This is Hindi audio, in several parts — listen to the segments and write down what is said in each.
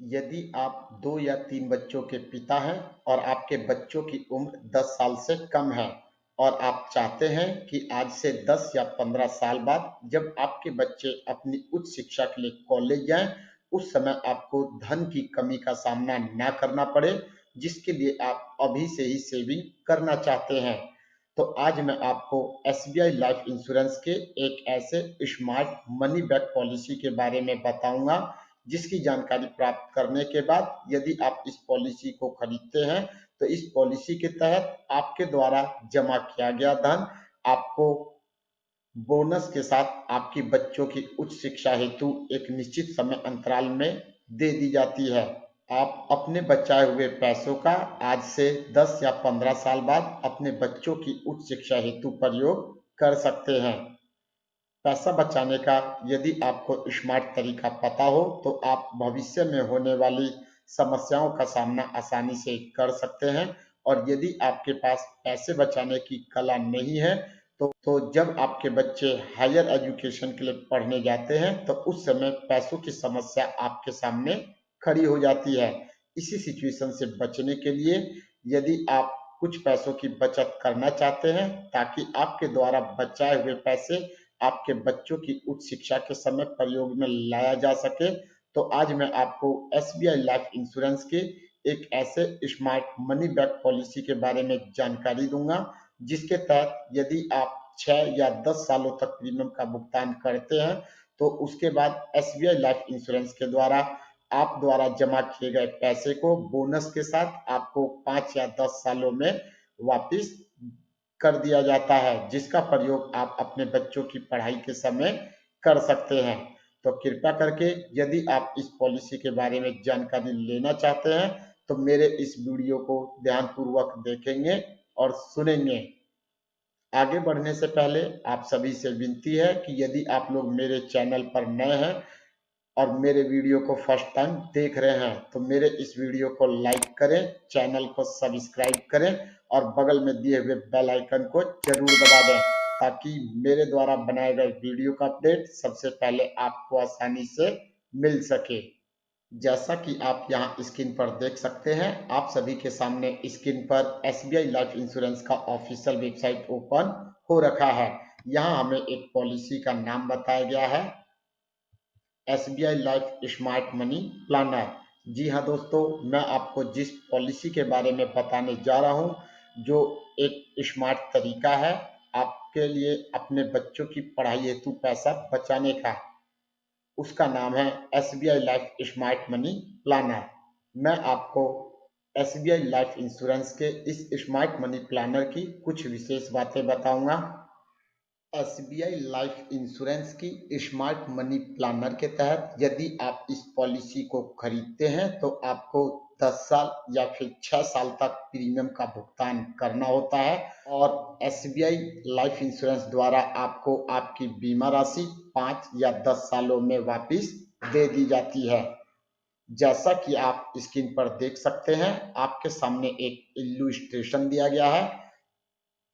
यदि आप 2 या 3 बच्चों के पिता हैं और आपके बच्चों की उम्र 10 साल से कम है और आप चाहते हैं कि आज से 10 या 15 साल बाद जब आपके बच्चे अपनी उच्च शिक्षा के लिए कॉलेज जाएं, उस समय आपको धन की कमी का सामना ना करना पड़े, जिसके लिए आप अभी से ही सेविंग करना चाहते हैं। तो आज मैं आपको एसबीआई लाइफ इंश्योरेंस के एक ऐसे स्मार्ट मनी बैक पॉलिसी के बारे में बताऊंगा जिसकी जानकारी प्राप्त करने के बाद यदि आप इस पॉलिसी को खरीदते हैं तो इस पॉलिसी के तहत आपके द्वारा जमा किया गया धन आपको बोनस के साथ आपकी बच्चों की उच्च शिक्षा हेतु एक निश्चित समय अंतराल में दे दी जाती है। आप अपने बचाए हुए पैसों का आज से 10 या 15 साल बाद अपने बच्चों की उच्च शिक्षा हेतु प्रयोग कर सकते हैं। पैसा बचाने का यदि आपको स्मार्ट तरीका पता हो तो आप भविष्य में होने वाली समस्याओं का सामना आसानी से कर सकते हैं। और यदि आपके पास पैसे बचाने की कला नहीं है तो जब आपके बच्चे हायर एजुकेशन के लिए पढ़ने जाते हैं तो उस समय पैसों की समस्या आपके सामने खड़ी हो जाती है। इसी सिचुएशन से बचने के लिए यदि आप कुछ पैसों की बचत करना चाहते हैं ताकि आपके द्वारा बचाए हुए पैसे आपके बच्चों की उच्च शिक्षा के समय प्रयोग में लाया जा सके, तो आज मैं आपको एसबीआई लाइफ इंश्योरेंस के एक ऐसे स्मार्ट मनी बैक पॉलिसी के बारे में जानकारी दूंगा जिसके तहत यदि आप 6 या 10 सालों तक प्रीमियम का भुगतान करते हैं तो उसके बाद एसबीआई लाइफ इंश्योरेंस के द्वारा आप द्वारा जमा किए गए पैसे को बोनस के साथ आपको 5 या 10 सालों में वापिस कर दिया जाता है, जिसका प्रयोग आप अपने बच्चों की पढ़ाई के समय कर सकते हैं। तो कृपया करके यदि आप इस पॉलिसी के बारे में जानकारी लेना चाहते हैं तो मेरे इस वीडियो को ध्यानपूर्वक देखेंगे और सुनेंगे। आगे बढ़ने से पहले आप सभी से विनती है कि यदि आप लोग मेरे चैनल पर नए हैं और मेरे वीडियो को फर्स्ट टाइम देख रहे हैं तो मेरे इस वीडियो को लाइक करें, चैनल को सब्सक्राइब करें और बगल में दिए हुए बेल आइकन को जरूर दबा दें ताकि मेरे द्वारा बनाए गए वीडियो का अपडेट सबसे पहले आपको आसानी से मिल सके। जैसा कि आप यहाँ स्क्रीन पर देख सकते हैं, आप सभी के सामने स्क्रीन पर एसबीआई लाइफ इंश्योरेंस का ऑफिशियल वेबसाइट ओपन हो रखा है। यहाँ हमें एक पॉलिसी का नाम बताया गया है, SBI life smart money planner. जी हाँ दोस्तों, मैं आपको जिस पॉलिसी के बारे में बताने जा रहा हूँ, जो एक स्मार्ट तरीका है आपके लिए अपने बच्चों की पढ़ाई हेतु पैसा बचाने का, उसका नाम है SBI life smart money Planner. मैं आपको एसबीआई लाइफ इंश्योरेंस के इस स्मार्ट मनी प्लानर की कुछ विशेष बातें बताऊंगा। एसबीआई लाइफ इंश्योरेंस की स्मार्ट मनी प्लानर के तहत यदि आप इस पॉलिसी को खरीदते हैं तो आपको 10 साल या फिर 6 साल तक प्रीमियम का भुगतान करना होता है और एसबीआई लाइफ इंश्योरेंस द्वारा आपको आपकी बीमा राशि 5 या 10 सालों में वापस दे दी जाती है। जैसा कि आप स्क्रीन पर देख सकते हैं, आपके सामने एक इल्लुस्ट्रेशन दिया गया है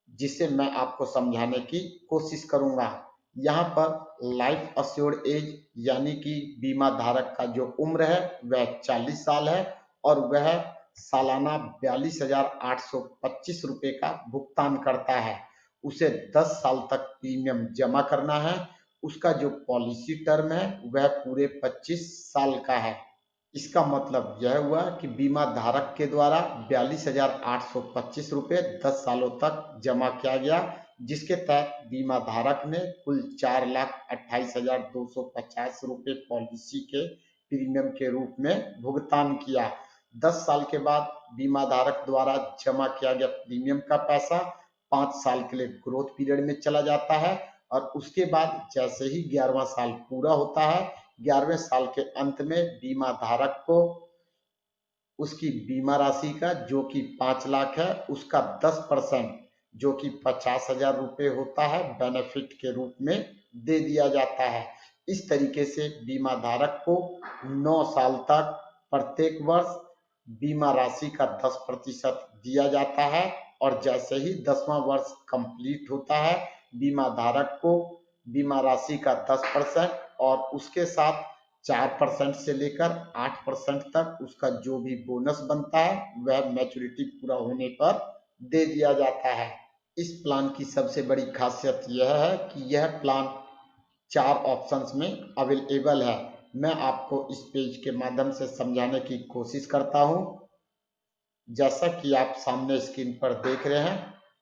जिसे मैं आपको समझाने की कोशिश करूंगा। यहाँ पर लाइफ अश्योर्ड एज यानी कि बीमा धारक का जो उम्र है वह 40 साल है और वह सालाना 42,825 रुपए का भुगतान करता है। उसे 10 साल तक प्रीमियम जमा करना है। उसका जो पॉलिसी टर्म है वह पूरे 25 साल का है। इसका मतलब यह हुआ कि बीमा धारक के द्वारा 42,825 रुपये 10 सालों तक जमा किया गया, जिसके तहत बीमा धारक ने कुल 4,28,250 रुपये पॉलिसी के प्रीमियम के रूप में भुगतान किया। 10 साल के बाद बीमा धारक द्वारा जमा किया गया प्रीमियम का पैसा 5 साल के लिए ग्रोथ पीरियड में चला जाता है और उसके बाद जैसे ही 11वां साल पूरा होता है, 11वें साल के अंत में बीमा धारक को उसकी बीमा राशि का जो कि 5 लाख है उसका 10% जो कि 50,000 रुपये होता है बेनिफिट के रूप में दे दिया जाता है। इस तरीके से बीमा धारक को 9 साल तक प्रत्येक वर्ष बीमा राशि का 10% दिया जाता है और जैसे ही 10वां वर्ष कंप्लीट होता है, बीमा धारक को बीमा राशि का 10% और उसके साथ 4% से लेकर 8% तक उसका जो भी बोनस बनता है वह मैच्योरिटी पूरा होने पर दे दिया जाता है। इस प्लान की सबसे बड़ी खासियत यह है कि यह प्लान 4 ऑप्शंस में अवेलेबल है। मैं आपको इस पेज के माध्यम से समझाने की कोशिश करता हूं। जैसा कि आप सामने स्क्रीन पर देख रहे हैं,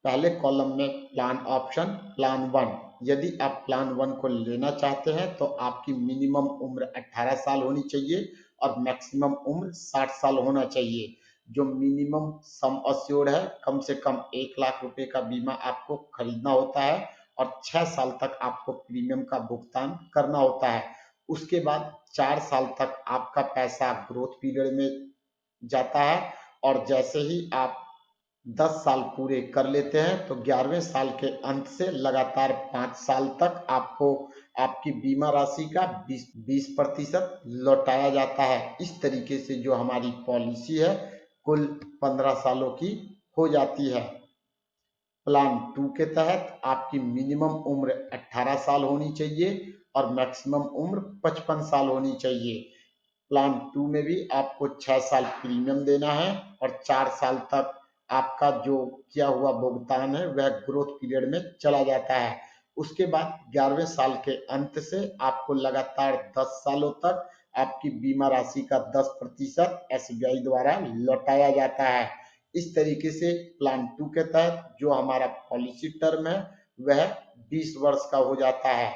पहले कॉलम में प्लान ऑप्शन प्लान 1। यदि आप प्लान 1 को लेना चाहते हैं तो आपकी मिनिमम उम्र 18 साल होनी चाहिए और मैक्सिमम उम्र 60 साल होना चाहिए। जो मिनिमम सम अस्योर्ड है, कम से कम 1 लाख रुपए का बीमा आपको खरीदना होता है और 6 साल तक आपको प्रीमियम का भुगतान करना होता है। उसके बाद 4 साल तक आपका पैसा ग्रोथ पीरियड में जाता है और जैसे ही आप 10 साल पूरे कर लेते हैं तो 11वें साल के अंत से लगातार 5 साल तक आपको आपकी बीमा राशि का 20% लौटाया जाता है। इस तरीके से जो हमारी पॉलिसी है कुल 15 सालों की हो जाती है। प्लान 2 के तहत आपकी मिनिमम उम्र 18 साल होनी चाहिए और मैक्सिमम उम्र 55 साल होनी चाहिए। प्लान 2 में भी आपको 6 साल प्रीमियम देना है और 4 साल तक आपका जो किया हुआ भुगतान है वह ग्रोथ पीरियड में चला जाता है। उसके बाद 11वें साल के अंत से आपको लगातार 10 सालों तक आपकी बीमा राशि का 10% एसबीआई द्वारा लौटाया जाता है। इस तरीके से प्लान 2 के तहत जो हमारा पॉलिसी टर्म है वह 20 वर्ष का हो जाता है।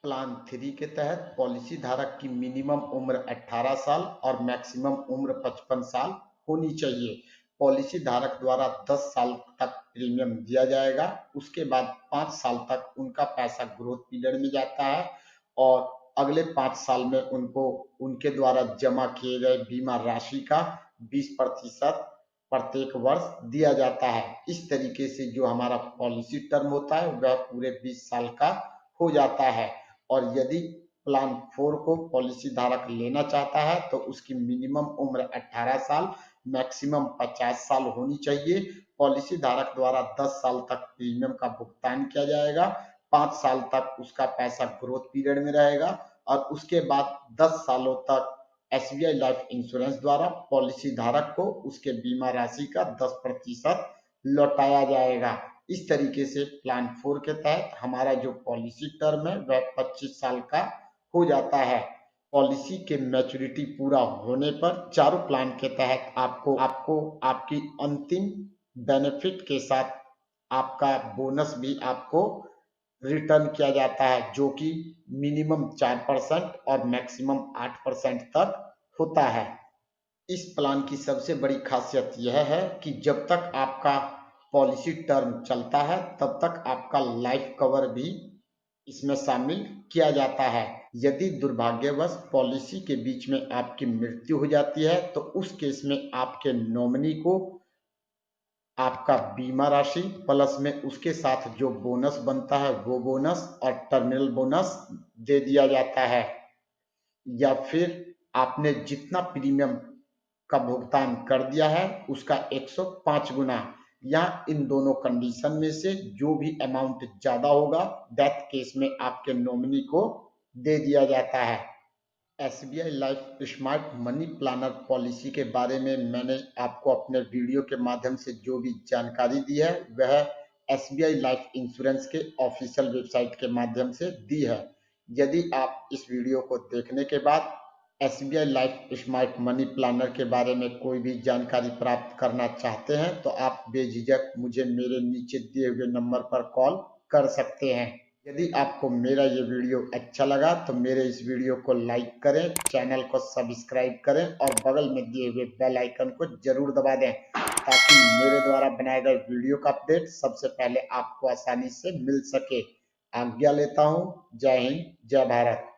प्लान 3 के तहत पॉलिसी धारक की मिनिमम उम्र 18 साल और मैक्सिमम उम्र 55 साल होनी चाहिए। पॉलिसी धारक द्वारा 10 साल तक प्रीमियम दिया जाएगा। उसके बाद 5 साल तक उनका पैसा ग्रोथ पीरियड में जाता है और अगले 5 साल में उनको उनके द्वारा जमा किए गए बीमा राशि का 20% प्रत्येक वर्ष दिया जाता है। इस तरीके से जो हमारा पॉलिसी टर्म होता है वह पूरे 20 साल का हो जाता है। और यदि प्लान 4 को पॉलिसी धारक लेना चाहता है तो उसकी मिनिमम उम्र 18 साल, मैक्सिमम 50 साल होनी चाहिए। पॉलिसी धारक द्वारा 10 साल तक प्रीमियम का भुगतान किया जाएगा, 5 साल तक उसका पैसा ग्रोथ पीरियड में रहेगा और उसके बाद 10 सालों तक एसबीआई लाइफ इंश्योरेंस द्वारा पॉलिसी धारक को उसके बीमा राशि का 10% लौटाया जाएगा। इस तरीके से प्लान 4 के तहत हमारा जो पॉलिसी टर्म है वह 25 साल का हो जाता है। पॉलिसी के मैच्योरिटी पूरा होने पर चारों प्लान के तहत आपको आपको आपकी अंतिम बेनिफिट के साथ आपका बोनस भी आपको रिटर्न किया जाता है जो कि मिनिमम 4% और मैक्सिमम 8% तक होता है। इस प्लान की सबसे बड़ी खासियत यह है कि जब तक आपका पॉलिसी टर्म चलता है तब तक आपका लाइफ कवर भी इसमें शामिल किया जाता है। यदि दुर्भाग्यवश पॉलिसी के बीच में आपकी मृत्यु हो जाती है तो उस केस में आपके नॉमिनी को आपका बीमा राशि प्लस में उसके साथ जो बोनस बनता है वो बोनस और टर्मिनल बोनस दे दिया जाता है। या फिर आपने जितना प्रीमियम का भुगतान कर दिया है उसका 105 गुना, या इन दोनों कंडीशन में से जो भी अमाउंट ज्यादा होगा डेथ केस में आपके नॉमिनी को दे दिया जाता है। SBI life smart money Planner policy के बारे में मैंने आपको अपने वीडियो के माध्यम से जो भी जानकारी दी है वह एसबीआई लाइफ इंश्योरेंस के ऑफिशियल वेबसाइट के माध्यम से दी है। यदि आप इस वीडियो को देखने के बाद SBI life smart money Planner के बारे में कोई भी जानकारी प्राप्त करना चाहते हैं तो आप बेझिझक मुझे मेरे नीचे दिए हुए नंबर पर कॉल कर सकते हैं। यदि आपको मेरा ये वीडियो अच्छा लगा तो मेरे इस वीडियो को लाइक करें, चैनल को सब्सक्राइब करें और बगल में दिए हुए बेल आइकन को जरूर दबा दें ताकि मेरे द्वारा बनाए गए वीडियो का अपडेट सबसे पहले आपको आसानी से मिल सके। आज्ञा लेता हूँ। जय हिंद, जय भारत।